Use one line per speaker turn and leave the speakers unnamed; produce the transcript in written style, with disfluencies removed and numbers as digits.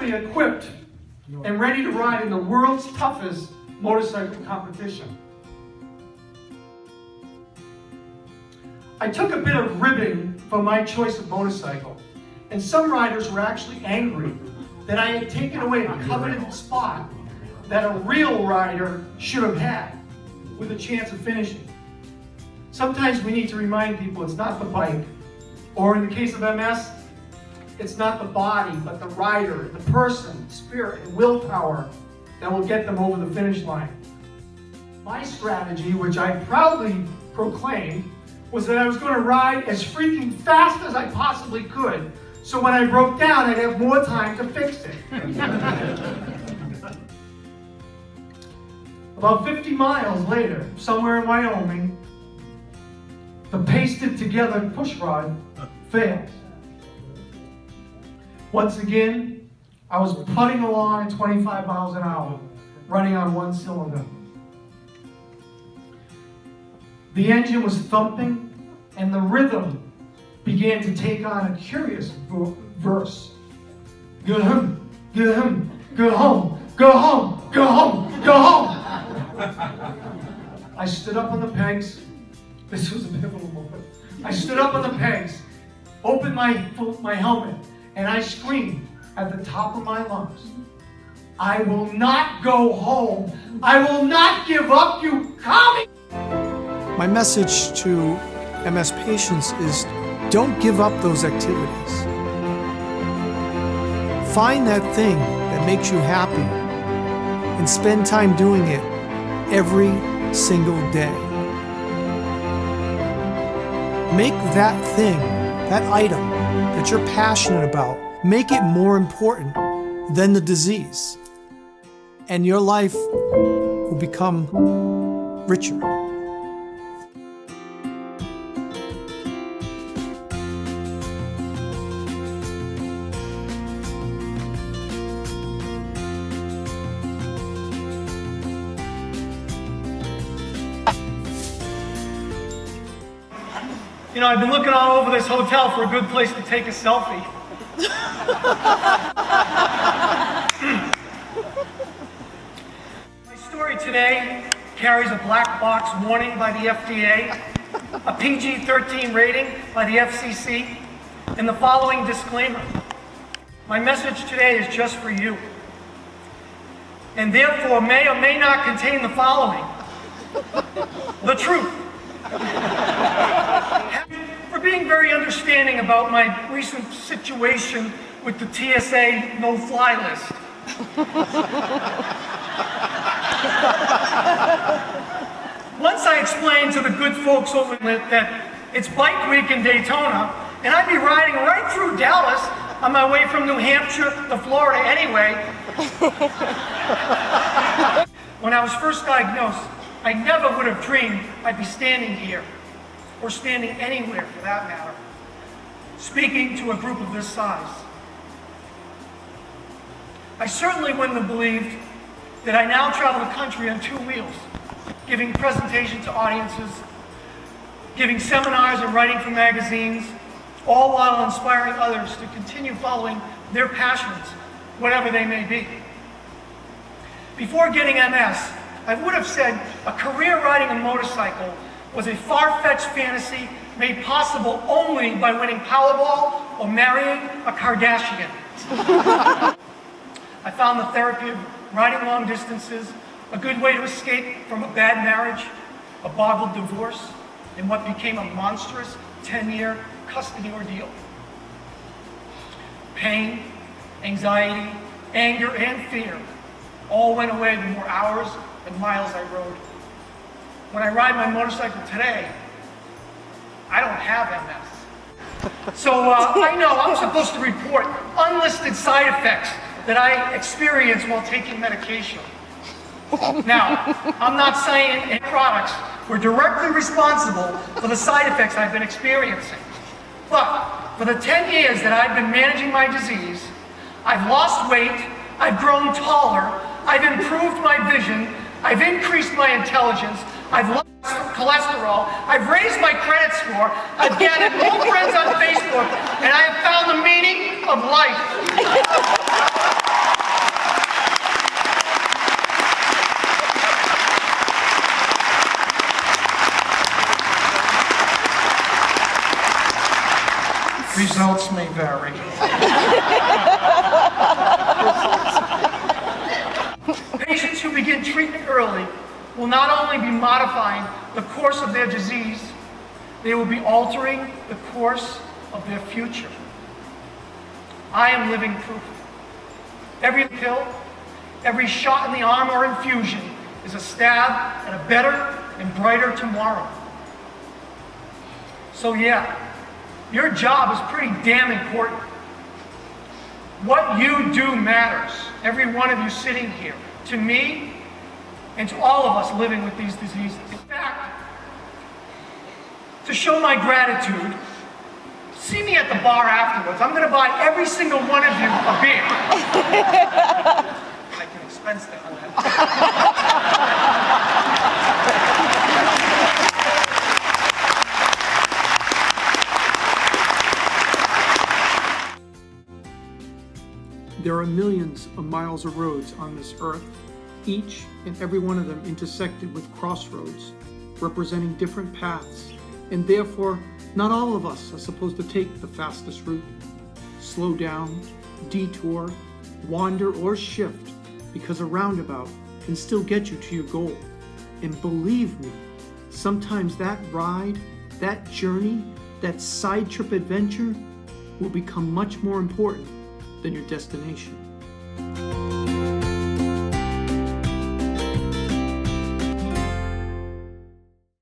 fully equipped and ready to ride in the world's toughest motorcycle competition. I took a bit of ribbing for my choice of motorcycle, and some riders were actually angry that I had taken away the coveted spot that a real rider should have had with a chance of finishing. Sometimes we need to remind people it's not the bike, or in the case of MS, it's not the body, but the rider, the person, spirit, and willpower that will get them over the finish line. My strategy, which I proudly proclaimed, was that I was going to ride as freaking fast as I possibly could, so when I broke down, I'd have more time to fix it. About 50 miles later, somewhere in Wyoming, the pasted together push rod failed. Once again, I was putting along at 25 miles an hour, running on one cylinder. The engine was thumping, and the rhythm began to take on a curious verse. Go home, go home, go home, go home, go home, go home. I stood up on the pegs. This was a pivotal moment. I stood up on the pegs, opened my helmet, and I screamed at the top of my lungs, I will not go home. I will not give up, you commie!
My message to MS patients is don't give up those activities. Find that thing that makes you happy and spend time doing it every single day. Make that thing, that item that you're passionate about, make it more important than the disease, and your life will become richer.
You know, I've been looking all over this hotel for a good place to take a selfie. My story today carries a black box warning by the FDA, a PG-13 rating by the FCC, and the following disclaimer. My message today is just for you, and therefore may or may not contain the following. The truth. For being very understanding about my recent situation with the TSA no-fly list. Once I explained to the good folks over there that it's Bike Week in Daytona, and I'd be riding right through Dallas on my way from New Hampshire to Florida anyway. When I was first diagnosed, I never would have dreamed I'd be standing here, or standing anywhere for that matter, speaking to a group of this size. I certainly wouldn't have believed that I now travel the country on two wheels, giving presentations to audiences, giving seminars and writing for magazines, all while inspiring others to continue following their passions, whatever they may be. Before getting MS, I would have said a career riding a motorcycle was a far-fetched fantasy made possible only by winning Powerball or marrying a Kardashian. I found the therapy of riding long distances a good way to escape from a bad marriage, a boggled divorce, and what became a monstrous 10-year custody ordeal. Pain, anxiety, anger, and fear all went away the more hours and miles I rode. When I ride my motorcycle today, I don't have MS. So I know I'm supposed to report unlisted side effects that I experience while taking medication. Now, I'm not saying any products were directly responsible for the side effects I've been experiencing. But for the 10 years that I've been managing my disease, I've lost weight, I've grown taller, I've improved my vision, I've increased my intelligence, I've lost cholesterol, I've raised my credit score, I've gathered more friends on Facebook, and I have found the meaning of life. Results may vary. Patients who begin treatment early will not only be modifying the course of their disease, they will be altering the course of their future. I am living proof. Every pill, every shot in the arm or infusion is a stab at a better and brighter tomorrow. So yeah, your job is pretty damn important. What you do matters, every one of you sitting here, to me and to all of us living with these diseases. In fact, to show my gratitude, see me at the bar afterwards. I'm going to buy every single one of you a beer. I can expense that on that.
There are millions of miles of roads on this earth, each and every one of them intersected with crossroads, representing different paths, and therefore not all of us are supposed to take the fastest route. Slow down, detour, wander, or shift, because a roundabout can still get you to your goal. And believe me, sometimes that ride, that journey, that side trip adventure will become much more important than your destination.